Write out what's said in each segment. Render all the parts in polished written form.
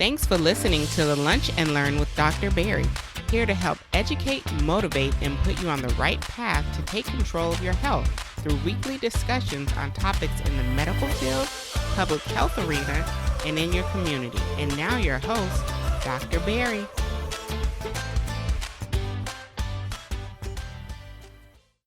Thanks for listening to the Lunch and Learn with Dr. Barry, here to help educate, motivate, and put you on the right path to take control of your health through weekly discussions on topics in the medical field, public health arena, and in your community. And now your host, Dr. Barry.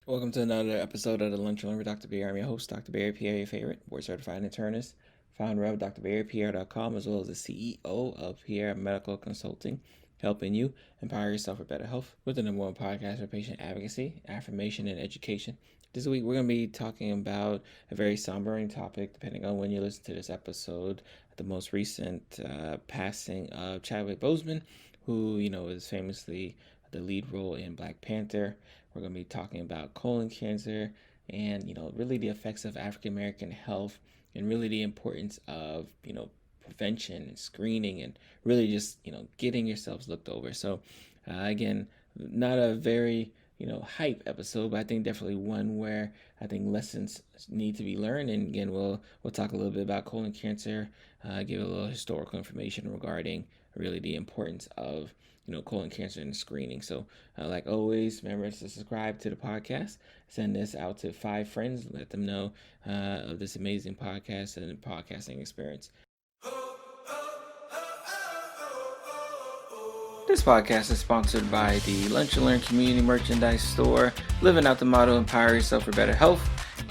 Welcome to another episode of the Lunch and Learn with Dr. Barry. I'm your host, Dr. Barry, Pierre, your favorite board-certified internist, founder of drbarrypierre.com, as well as the CEO of Pierre Medical Consulting, helping you empower yourself for better health with the #1 podcast for patient advocacy, affirmation, and education. This week, we're going to be talking about a very sombering topic, depending on when you listen to this episode, the most recent passing of Chadwick Boseman, who, is famously the lead role in Black Panther. We're going to be talking about colon cancer and, really the effects of African American health and really the importance of, prevention and screening and really just, getting yourselves looked over. So, again, not a very, hype episode, but I think definitely one where I think lessons need to be learned. And again, we'll talk a little bit about colon cancer, give a little historical information regarding really the importance of colon cancer and screening. So like always, remember to subscribe to the podcast, send this out to 5 friends, let them know of this amazing podcast and podcasting experience. This podcast is sponsored by the Lunch and Learn Community Merchandise Store, living out the motto, empower yourself for better health.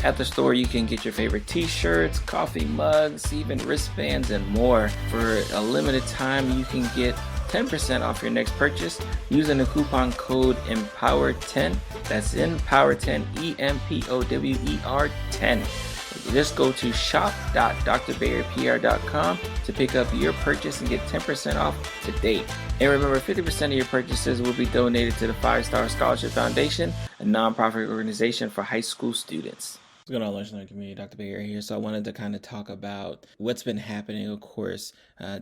At the store, you can get your favorite t-shirts, coffee mugs, even wristbands, and more. For a limited time, you can get 10% off your next purchase using the coupon code EMPOWER10. That's EMPOWER10, EMPOWER10. Just go to shop.drbarrypr.com to pick up your purchase and get 10% off today. And remember, 50% of your purchases will be donated to the 5-Star Scholarship Foundation, a nonprofit organization for high school students. What's going on, Lunch and Learn community? Dr. Barry here. So I wanted to kind of talk about what's been happening, of course,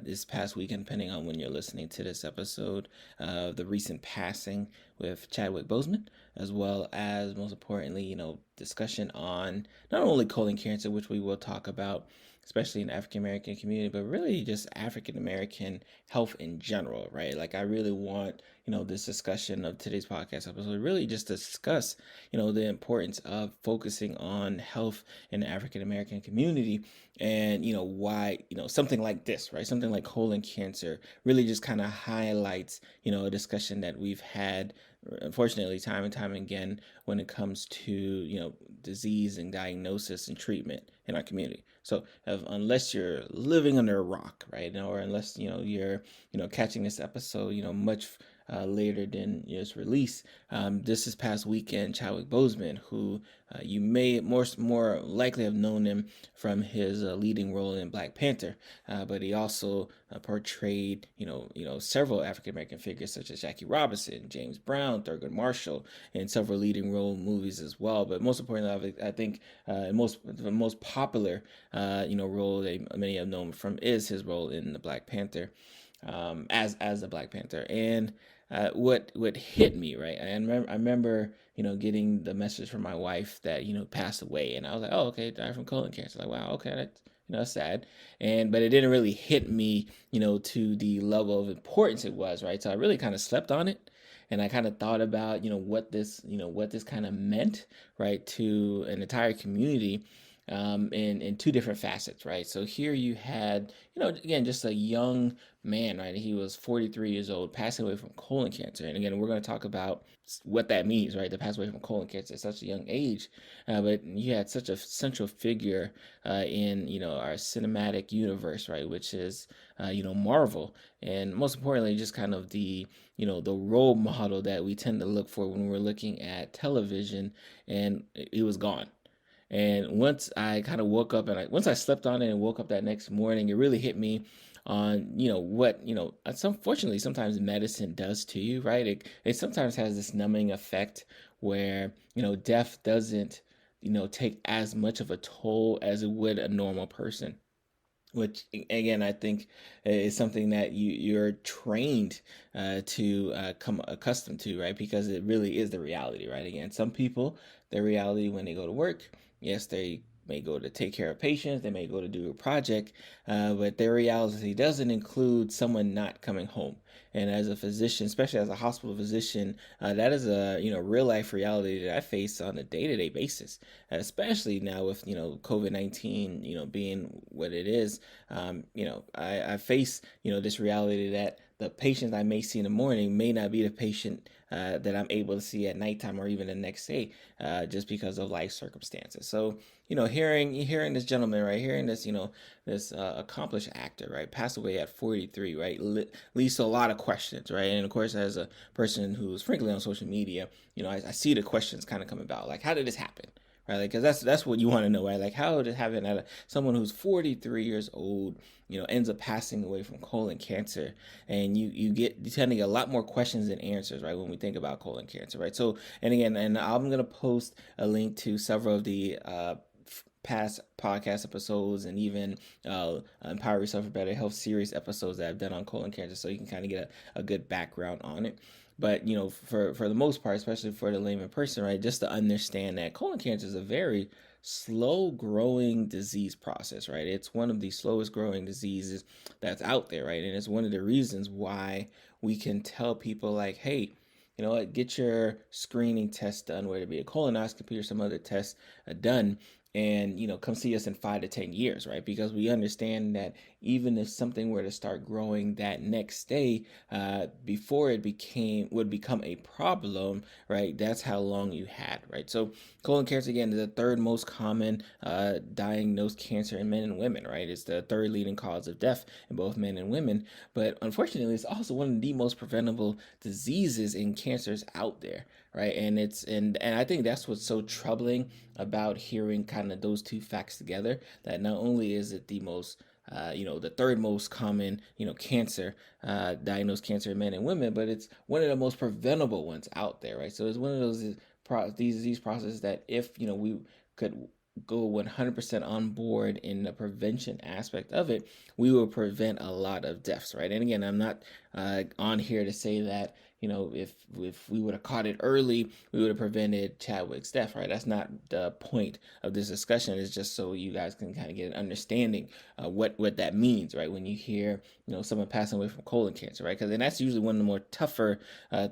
this past weekend, depending on when you're listening to this episode, the recent passing with Chadwick Boseman, as well as, most importantly, discussion on not only colon cancer, which we will talk about, especially in the African American community, but really just African American health in general, right? Like I really want, this discussion of today's podcast episode really just to discuss, the importance of focusing on health in the African American community and, why, something like this, right? Something like colon cancer really just kind of highlights, a discussion that we've had, unfortunately, time and time again when it comes to, disease and diagnosis and treatment in our community. So unless you're living under a rock, right, or unless, you're, catching this episode, much later than its release, this past weekend, Chadwick Boseman, who you may more likely have known him from his leading role in Black Panther, but he also portrayed, several African American figures such as Jackie Robinson, James Brown, Thurgood Marshall, and several leading role movies as well. But most importantly, I think the most popular, role that many have known from is his role in the Black Panther, as the Black Panther. And what hit me, right? I remember, getting the message from my wife that, passed away. And I was like, oh, okay, died from colon cancer. Like, wow, okay, that's sad. But it didn't really hit me, to the level of importance it was, right? So I really kind of slept on it. And I kind of thought about, what this kind of meant, right, to an entire community. In 2 different facets, right? So here you had, again, just a young man, right? He was 43 years old, passing away from colon cancer. And again, we're going to talk about what that means, right? To pass away from colon cancer at such a young age. But you had such a central figure in, our cinematic universe, right? Which is, Marvel. And most importantly, just kind of the, the role model that we tend to look for when we're looking at television. And it was gone. And once I kind of woke up once I slept on it and woke up that next morning, it really hit me on, what, unfortunately sometimes medicine does to you, right? It sometimes has this numbing effect where, death doesn't, take as much of a toll as it would a normal person. Which again, I think is something that you're trained to come accustomed to, right? Because it really is the reality, right? Again, some people, their reality when they go to work, yes, they may go to take care of patients, they may go to do a project, but their reality doesn't include someone not coming home. And as a physician, especially as a hospital physician, that is a real life reality that I face on a day-to-day basis, especially now with COVID-19 being what it is. I face this reality that the patient I may see in the morning may not be the patient that I'm able to see at nighttime or even the next day, just because of life circumstances. So, hearing this gentleman, right, hearing this, this accomplished actor, right, pass away at 43, right, leads to a lot of questions, right? And of course, as a person who's frequently on social media, I see the questions kind of come about, like, how did this happen? Right, like, because that's what you want to know, right? Like, how did it happen that someone who's 43 years old, ends up passing away from colon cancer? And you tend to get a lot more questions than answers, right, when we think about colon cancer, right? So, and again, and I'm gonna post a link to several of the past podcast episodes and even Empower Yourself for Better Health series episodes that I've done on colon cancer, so you can kind of get a good background on it. But for the most part, especially for the layman person, right, just to understand that colon cancer is a very slow growing disease process, right? It's one of the slowest growing diseases that's out there, right? And it's one of the reasons why we can tell people, like, hey, you know what, get your screening test done, whether it be a colonoscopy or some other test done, and come see us in 5 to 10 years, right? Because we understand that even if something were to start growing that next day, before it would become a problem, right, that's how long you had, right? So colon cancer, again, is the third most common diagnosed cancer in men and women, right? It's the third leading cause of death in both men and women, but unfortunately it's also one of the most preventable diseases in cancers out there, right? And I think that's what's so troubling about hearing kind of those two facts together, that not only is it the most the third most common, cancer, diagnosed cancer in men and women, but it's one of the most preventable ones out there, right? So it's one of those disease processes that if, we could go 100% on board in the prevention aspect of it, we will prevent a lot of deaths, right? And again, I'm not on here to say that, if we would have caught it early, we would have prevented Chadwick's death, right? That's not the point of this discussion. It's just so you guys can kind of get an understanding what that means, right? When you hear, someone passing away from colon cancer, right? Because then that's usually one of the more tougher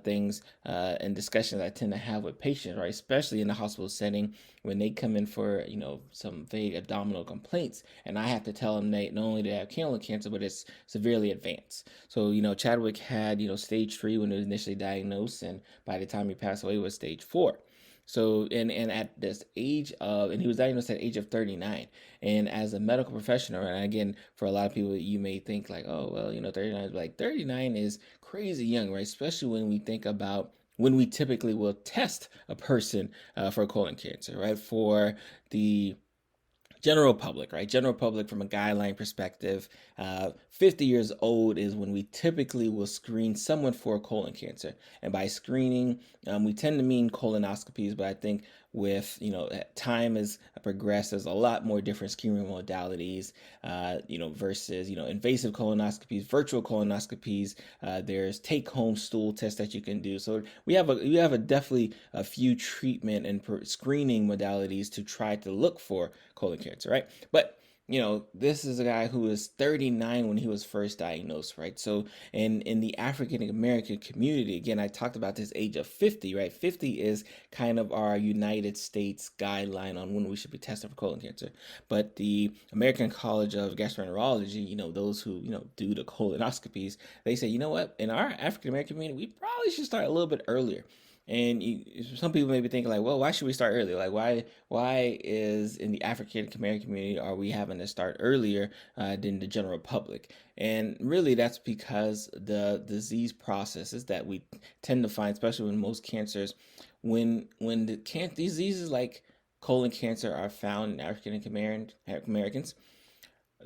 things and discussions I tend to have with patients, right? Especially in the hospital setting, when they come in for, some vague abdominal complaints, and I have to tell them they not only do they have colon cancer, but it's severely advanced. So, Chadwick had, stage 3 when it was initially diagnosed, and by the time he passed away, it was stage 4. So, and at this age of, and he was diagnosed at the age of 39. And as a medical professional, and again, for a lot of people, you may think like, oh, well, 39 is like, 39 is crazy young, right? Especially when we think about when we typically will test a person for colon cancer, right? For the general public, right? General public, from a guideline perspective, 50 years old is when we typically will screen someone for colon cancer. And by screening, we tend to mean colonoscopies, but I think with, time has progressed, there's a lot more different screening modalities, versus, invasive colonoscopies, virtual colonoscopies, there's take-home stool tests that you can do. So we have definitely a few treatment and screening modalities to try to look for colon cancer, right? But this is a guy who was 39 when he was first diagnosed, right? So in the African American community, again, I talked about this age of 50, right? 50 is kind of our United States guideline on when we should be tested for colon cancer. But the American College of Gastroenterology, those who, do the colonoscopies, they say, you know what, in our African American community, we probably should start a little bit earlier. And some people may be thinking like, well, why should we start early? Like, why is in the African American community are we having to start earlier than the general public? And really, that's because the disease processes that we tend to find, especially in most cancers, when these diseases like colon cancer are found in African Americans,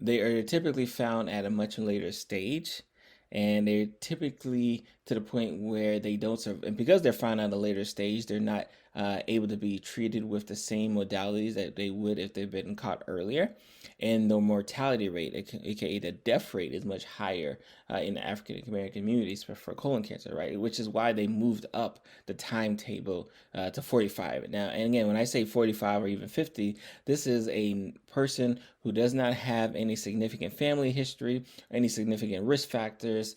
they are typically found at a much later stage, and they're typically to the point where they don't serve, and because they're found at a later stage, they're not able to be treated with the same modalities that they would if they've been caught earlier. And the mortality rate, aka the death rate, is much higher in the African American communities for colon cancer, right? Which is why they moved up the timetable to 45. Now, and again, when I say 45 or even 50, this is a person who does not have any significant family history, any significant risk factors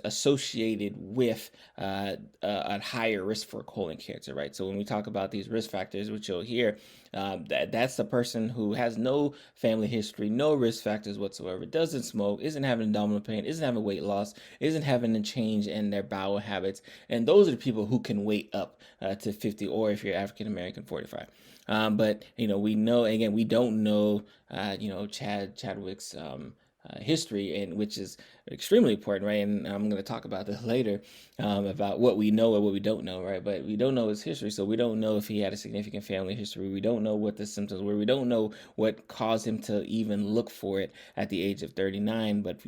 associated with a higher risk for colon cancer, right? So when we talk about these risk factors, which you'll hear, that's the person who has no family history, no risk factors whatsoever, doesn't smoke, isn't having abdominal pain, isn't having weight loss, isn't having a change in their bowel habits, and those are the people who can wait up to 50, or if you're African American, 45. But we know, again, we don't know Chadwick's history, and which is extremely important, right? And I'm going to talk about this later, about what we know or what we don't know, right? But we don't know his history, so we don't know if he had a significant family history. We don't know what the symptoms were. We don't know what caused him to even look for it at the age of 39. But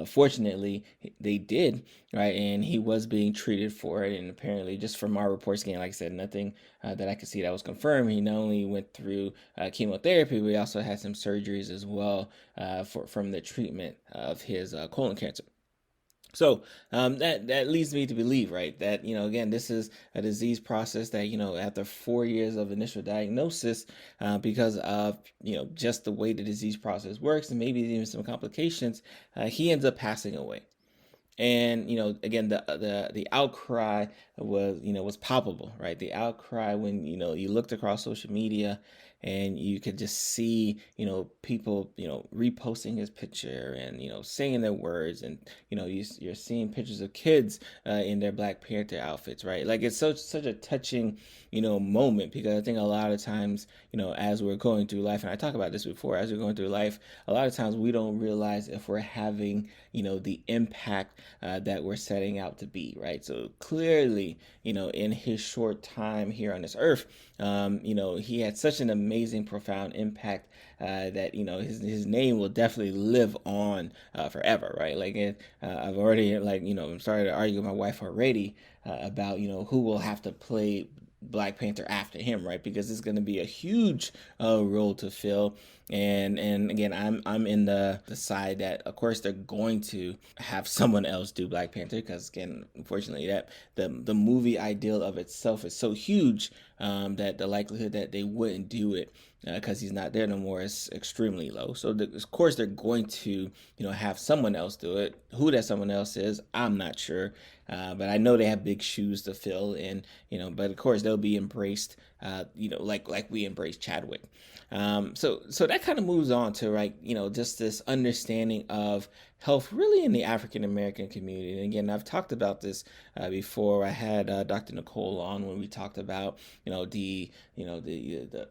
fortunately, they did, right? And he was being treated for it. And apparently, just from our reports, again, like I said, nothing that I could see that was confirmed. He not only went through chemotherapy, but he also had some surgeries as well from the treatment of his colon cancer. So that leads me to believe, right, that again, this is a disease process that after 4 years of initial diagnosis, because of just the way the disease process works, and maybe even some complications, he ends up passing away. And again, the outcry was palpable, right? The outcry when you looked across social media, and you could just see people reposting his picture, and saying their words, and you're seeing pictures of kids in their Black Panther outfits, right? Like, it's such a touching moment, because I think a lot of times as we're going through life, and I talk about this before, as we're going through life, a lot of times we don't realize if we're having the impact that we're setting out to be, right? So clearly, in his short time here on this earth, he had such an amazing, profound impact that his name will definitely live on forever, right? Like, I've already I'm started to argue with my wife already about who will have to play Black Panther after him, right? Because it's going to be a huge role to fill. And again, I'm in the side that, of course, they're going to have someone else do Black Panther, because again, unfortunately, that the movie ideal of itself is so huge that the likelihood that they wouldn't do it because he's not there no more is extremely low. So of course they're going to have someone else do it. Who that someone else is, I'm not sure, but I know they have big shoes to fill, and but of course they'll be embraced, like we embrace Chadwick. So that kind of moves on to, right, just this understanding of health really in the African American community. And again, I've talked about this before. I had Dr. Nicole on when we talked about the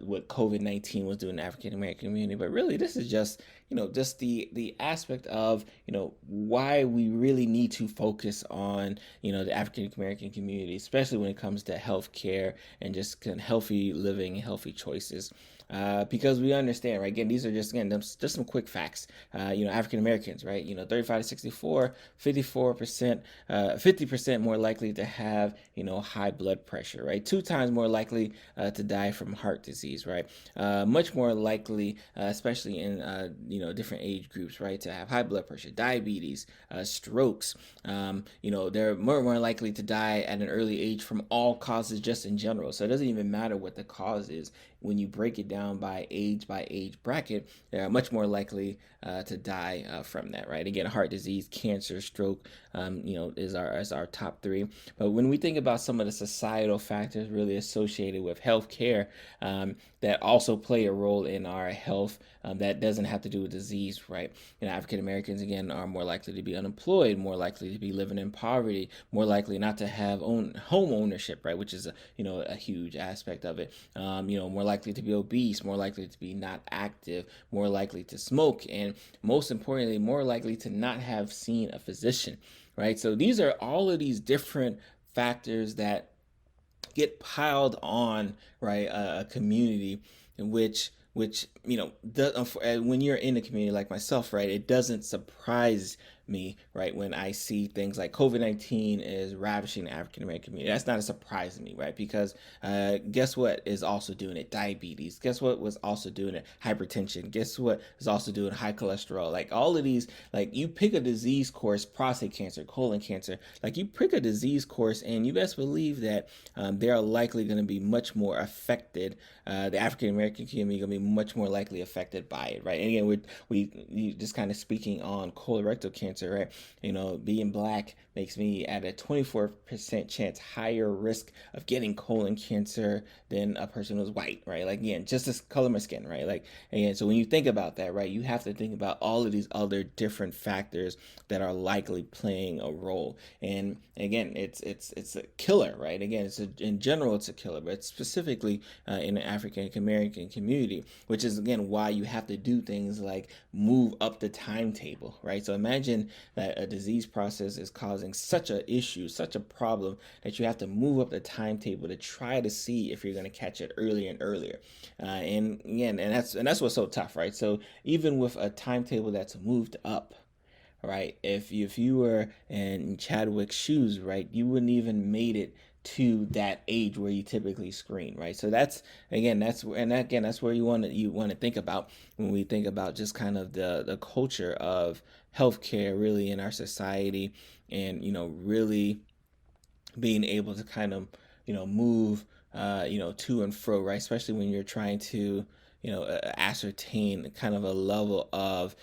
what COVID-19 was doing in the African American community. But really, this is just just the aspect of why we really need to focus on the African American community, especially when it comes to healthcare and just healthy living and healthy choices. Because we understand, right? Again, these are just some quick facts. African Americans, right? 35 to 64, 54%, 50% more likely to have high blood pressure, right? 2 times more likely to die from heart disease, right? Much more likely, especially in different age groups, right, to have high blood pressure, diabetes, strokes. They're more likely to die at an early age from all causes, just in general. So it doesn't even matter what the cause is. When you break it down by age bracket, they are much more likely to die from that, right? Again, heart disease, cancer, stroke, is our top 3. But when we think about some of the societal factors really associated with healthcare that also play a role in our health, that doesn't have to do with disease, right? African Americans, again, are more likely to be unemployed, more likely to be living in poverty, more likely not to have home ownership, right? Which is a huge aspect of it. More likely to be obese, more likely to be not active, more likely to smoke, and most importantly, more likely to not have seen a physician, right? So these are all of these different factors that get piled on, right, a community in which when you're in a community like myself, right, it doesn't surprise me, right, when I see things like COVID-19 is ravishing the African American community. That's not a surprise to me, right? Because guess what is also doing it? Diabetes. Guess what was also doing it? Hypertension. Guess what is also doing high cholesterol? Like all of these, like you pick a disease course, prostate cancer, colon cancer, like you pick a disease course and you best believe that they are likely going to be much more affected. The African American community going to be much more likely affected by it, right? And again, we just kind of speaking on colorectal cancer, right? You know, being black makes me at a 24% chance higher risk of getting colon cancer than a person who's white, right? Like again, just the color of my skin, right? Like again, so when you think about that, right, you have to think about all of these other different factors that are likely playing a role. And again, it's a killer, right? Again, in general it's a killer, but specifically in the African American community, which is again why you have to do things like move up the timetable, right? So imagine that a disease process is causing such an issue, such a problem that you have to move up the timetable to try to see if you're going to catch it earlier and earlier. And again, and that's what's so tough, right? So even with a timetable that's moved up, right? If you were in Chadwick's shoes, right, you wouldn't even made it to that age where you typically screen, right? So that's where you want to think about when we think about just kind of the culture of healthcare really in our society, and really being able to kind of move to and fro, right? Especially when you're trying to ascertain kind of a level of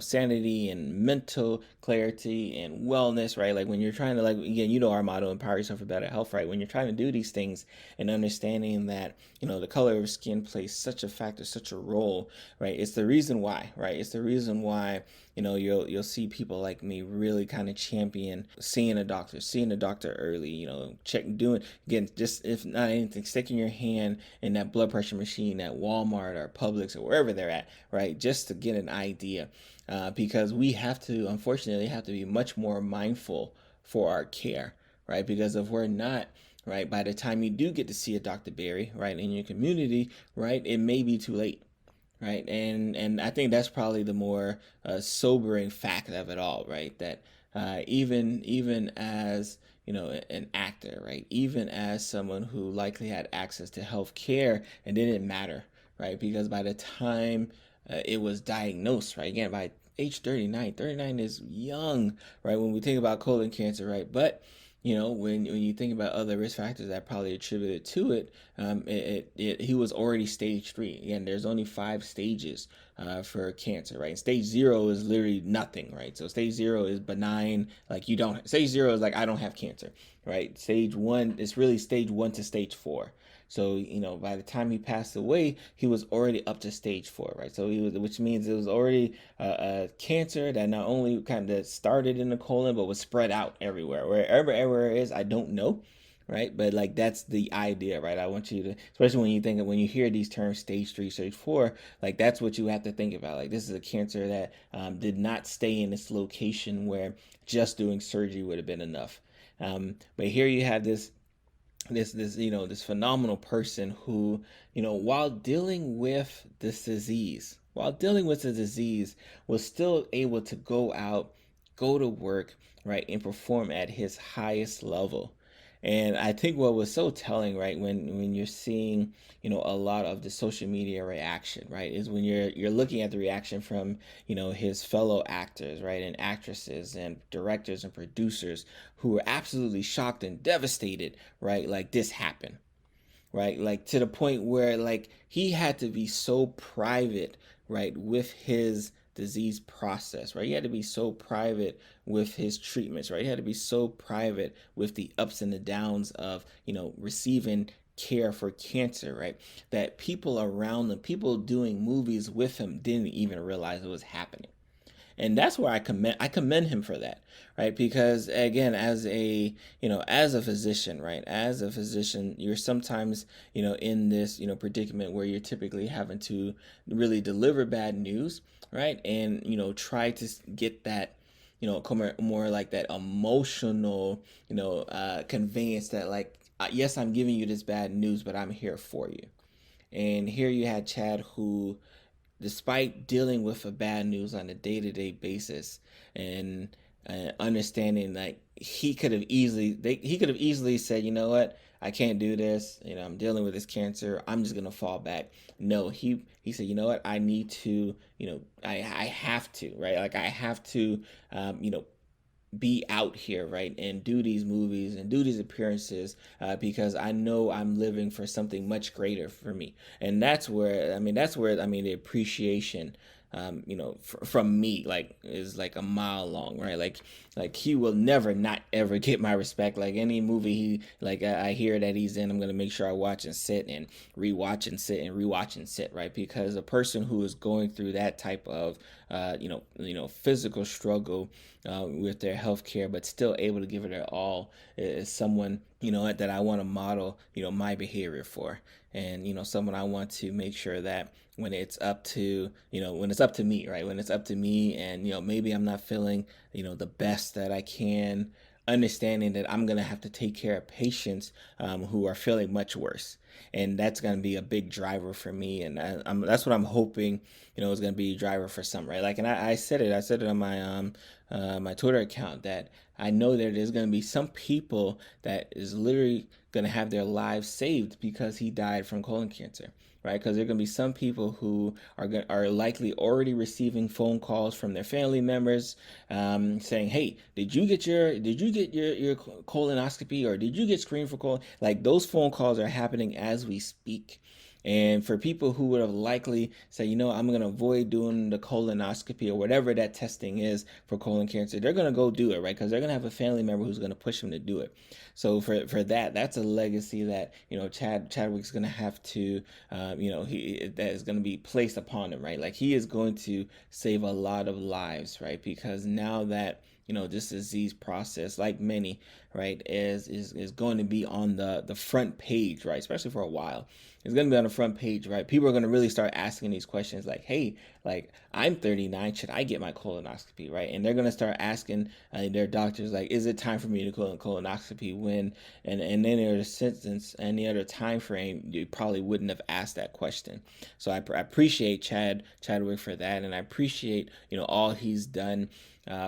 sanity and mental clarity and wellness, right? Like when you're trying to, like, again, our motto, empower yourself for better health, right? When you're trying to do these things and understanding that the color of skin plays such a factor, such a role, right? It's the reason why, right? It's the reason why you'll see people like me really kind of champion seeing a doctor early, doing, again, just if not anything, sticking your hand in that blood pressure machine at Walmart or Publix or wherever they're at, right? Just to get an idea, because we unfortunately have to be much more mindful for our care, right? Because if we're not, right, by the time you do get to see a Dr. Barry, right, in your community, right, it may be too late. Right, and I think that's probably the more sobering fact of it all, right? That even as an actor, right, even as someone who likely had access to health care, it didn't matter, right? Because by the time it was diagnosed, right, again, by age 39 is young, right? When we think about colon cancer, right? But when you think about other risk factors that probably attributed to it, he was already stage 3. Again, there's only 5 stages for cancer, right? Stage 0 is literally nothing, right? So stage 0 is benign, like stage 0 is like I don't have cancer, right? Stage 1 is really stage 1 to stage 4. So, by the time he passed away, he was already up to stage 4, right? So which means it was already a cancer that not only kind of started in the colon, but was spread out everywhere. Wherever it is, I don't know, right? But like, that's the idea, right? I want you to, especially when you hear these terms, stage 3, stage 4, like that's what you have to think about. Like, this is a cancer that did not stay in its location where just doing surgery would have been enough. But here you have this phenomenal person who, while dealing with this disease, was still able to go to work, right, and perform at his highest level. And I think what was so telling, right, when you're seeing, a lot of the social media reaction, right, is when you're looking at the reaction from, his fellow actors, right, and actresses and directors and producers who were absolutely shocked and devastated, right, like this happened, right, like to the point where like he had to be so private, right, with his disease process, right? He had to be so private with his treatments, right? He had to be so private with the ups and the downs of, receiving care for cancer, right? That people around him, people doing movies with him, didn't even realize it was happening. And that's where I commend him for that, right? Because again, as a physician, right, you're sometimes in this predicament where you're typically having to really deliver bad news, right, and try to get that more like that emotional conveyance that like, yes, I'm giving you this bad news, but I'm here for you. And here you had Chad, who despite dealing with a bad news on a day-to-day basis, and understanding that he could have easily said, you know what, I can't do this, I'm dealing with this cancer, I'm just gonna fall back. No, he said, you know what, I need to, I have to, right, like I have to, be out here, right, and do these movies and do these appearances, because I know I'm living for something much greater for me. And that's where the appreciation, from me, like, is like a mile long, right? Like he will never not ever get my respect. Like any movie I hear that he's in, I'm gonna make sure I watch and sit and rewatch and sit and rewatch and sit, right? Because a person who is going through that type of physical struggle with their health care, but still able to give it their all, is someone, that I want to model, my behavior for. And, someone I want to make sure that when it's up to, when it's up to me, right? When it's up to me and, maybe I'm not feeling, the best that I can, understanding that I'm going to have to take care of patients who are feeling much worse. And that's going to be a big driver for me. And that's what I'm hoping, is going to be a driver for some, right? Like, and I said it on my Twitter account, that I know that there's going to be some people that is literally going to have their lives saved because he died from colon cancer, right? Because there are going to be some people who are likely already receiving phone calls from their family members, saying, "Hey, did you get your colonoscopy, or did you get screened for colon?" Like, those phone calls are happening as we speak. And for people who would have likely said, I'm going to avoid doing the colonoscopy or whatever that testing is for colon cancer, they're going to go do it, right? Because they're going to have a family member who's going to push them to do it. So for that's a legacy that, Chadwick's going to have to, that is going to be placed upon him, right? Like, he is going to save a lot of lives, right? Because now that, this disease process, like many, right, is going to be on the front page, right, especially for a while. It's going to be on the front page, right? People are going to really start asking these questions like, hey, like, I'm 39, should I get my colonoscopy, right? And they're going to start asking their doctors, like, is it time for me to go in colonoscopy when, and any other sentence, any other time frame, you probably wouldn't have asked that question. So I appreciate Chadwick for that, and I appreciate, all he's done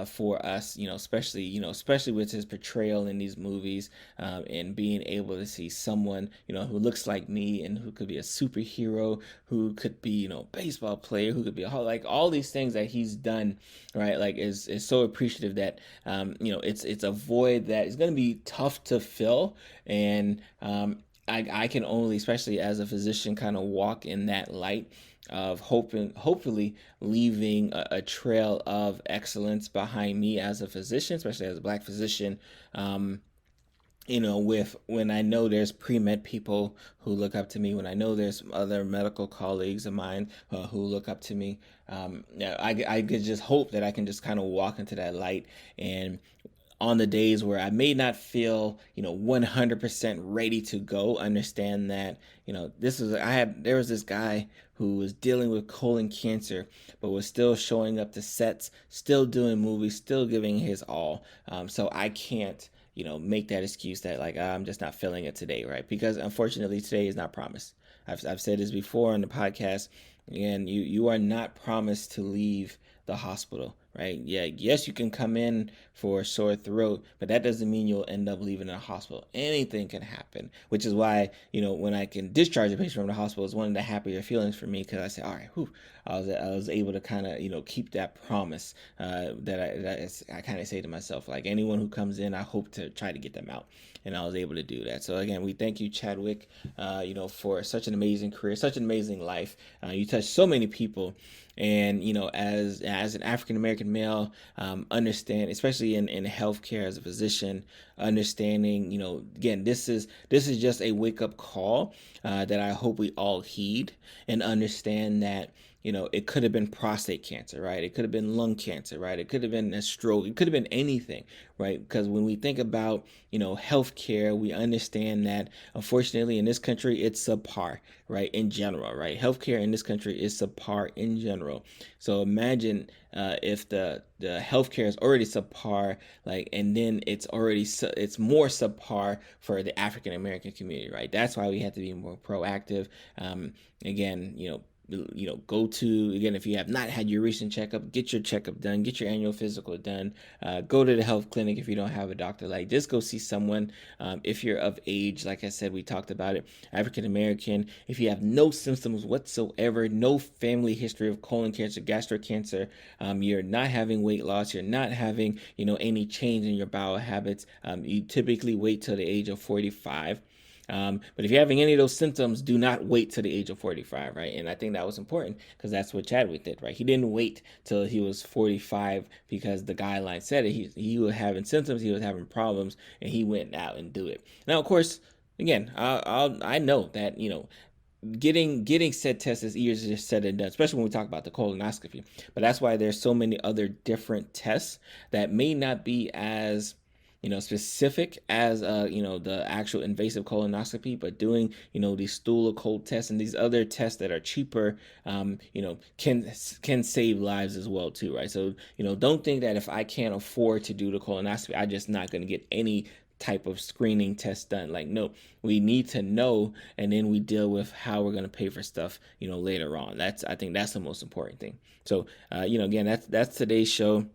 for us, especially with his portrayal in these movies, and being able to see someone, who looks like me and who could be a superhero, who could be, baseball player, who could be like all these things that he's done, right? Like, is so appreciative that, it's a void that is going to be tough to fill. And, I can only, especially as a physician, kind of walk in that light of hopefully leaving a trail of excellence behind me as a physician, especially as a Black physician. With when I know there's pre-med people who look up to me, when I know there's other medical colleagues of mine who look up to me, I could just hope that I can just kind of walk into that light. And on the days where I may not feel, 100% ready to go, understand that, there was this guy who was dealing with colon cancer, but was still showing up to sets, still doing movies, still giving his all. So I can't, make that excuse that, like, I'm just not feeling it today, right? Because unfortunately, today is not promised. I've said this before on the podcast, and you are not promised to leave the hospital, right? Yeah, yes, you can come in for a sore throat, but that doesn't mean you'll end up leaving the hospital. Anything can happen, which is why, when I can discharge a patient from the hospital, is one of the happier feelings for me, because I say, all right, whew, I was able to kind of, keep that promise, that I kind of say to myself, like, anyone who comes in, I hope to try to get them out. And I was able to do that. So again, we thank you, Chadwick, for such an amazing career, such an amazing life. You touched so many people. And, as an African American male, understand, especially in healthcare as a physician, understanding, again, this is just a wake up call that I hope we all heed and understand that, it could have been prostate cancer, right? It could have been lung cancer, right? It could have been a stroke. It could have been anything, right? Because when we think about, healthcare, we understand that, unfortunately, in this country, it's subpar, right? In general, right? Healthcare in this country is subpar in general. So imagine if the healthcare is already subpar, like, and then it's more subpar for the African American community, right? That's why we have to be more proactive. Again, go to, again, if you have not had your recent checkup, get your checkup done, get your annual physical done, go to the health clinic if you don't have a doctor. Like, just go see someone. If you're of age, like I said, we talked about it, African American, if you have no symptoms whatsoever, no family history of colon cancer, gastric cancer, you're not having weight loss, you're not having, any change in your bowel habits, you typically wait till the age of 45. But if you're having any of those symptoms, do not wait till the age of 45, right? And I think that was important because that's what Chadwick did, right? He didn't wait till he was 45 because the guidelines said it. He was having symptoms, he was having problems, and he went out and do it. Now, of course, again, I know that, getting said test is easier said than done, especially when we talk about the colonoscopy. But that's why there's so many other different tests that may not be as specific as the actual invasive colonoscopy, but doing these stool or cold tests and these other tests that are cheaper can save lives as well too, right? So don't think that if I can't afford to do the colonoscopy, I'm just not going to get any type of screening test done. Like, no, we need to know, and then we deal with how we're going to pay for stuff later on. I think that's the most important thing. So again, that's today's show.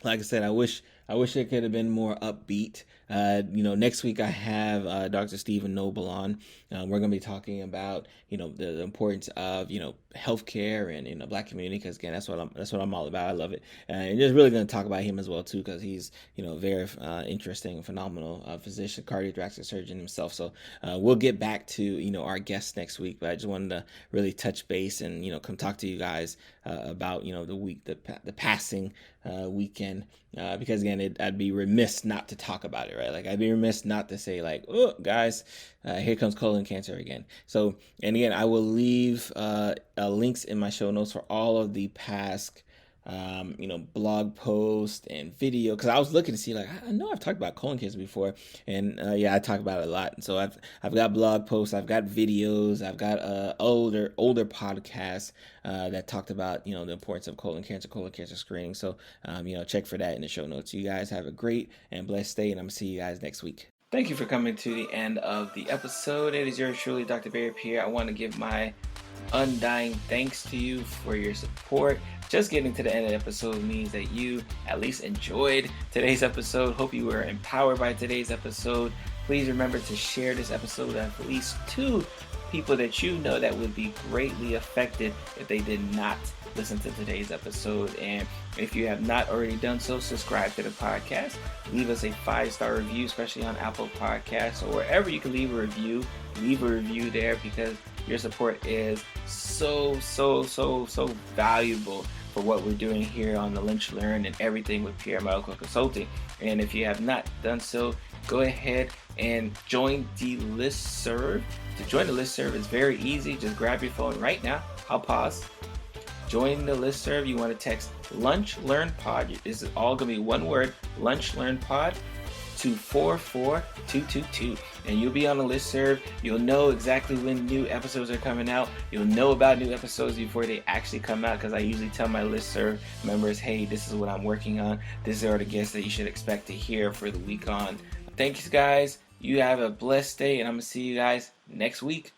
Like I said, I wish it could have been more upbeat. Next week I have Dr. Stephen Noble on. We're going to be talking about the importance of healthcare and in the Black community, because again, that's what I'm all about. I love it, and just really going to talk about him as well too, because he's very interesting, phenomenal physician, cardiothoracic surgeon himself. So we'll get back to our guests next week, but I just wanted to really touch base and come talk to you guys about the passing weekend, because again, I'd be remiss not to talk about it, right? Like, I'd be remiss not to say, like, oh guys, here comes colon cancer again. So, and again, I will leave links in my show notes for all of the past blog post and video, because I was looking to see, like, I know I've talked about colon cancer before, and I talk about it a lot. And so I've got blog posts, I've got videos, I've got older podcasts that talked about the importance of colon cancer screening. So check for that in the show notes. You guys have a great and blessed day, and I'm gonna see you guys next week. Thank you for coming to the end of the episode. It is yours truly, Dr. Barry Pierre. I want to give my undying thanks to you for your support. Just getting to the end of the episode means that you at least enjoyed today's episode. Hope you were empowered by today's episode. Please remember to share this episode with at least 2 people that you know that would be greatly affected if they did not listen to today's episode. And if you have not already done so, subscribe to the podcast. Leave us a 5-star review, especially on Apple Podcasts or wherever you can leave a review. Leave a review there, because your support is so valuable for what we're doing here on the Lynch Learn and everything with Pierre Medical Consulting. And if you have not done so, go ahead and join the listserv. To join the listserv is very easy. Just grab your phone right now. I'll pause. Join the listserv. You want to text Lunch Learn Pod. This is all going to be one word, Lunch Learn Pod, to 44222, and you'll be on the listserv. You'll know exactly when new episodes are coming out. You'll know about new episodes before they actually come out, because I usually tell my listserv members, hey, this is what I'm working on. These are the guests that you should expect to hear for the week on. Thanks, guys. You have a blessed day, and I'm going to see you guys next week.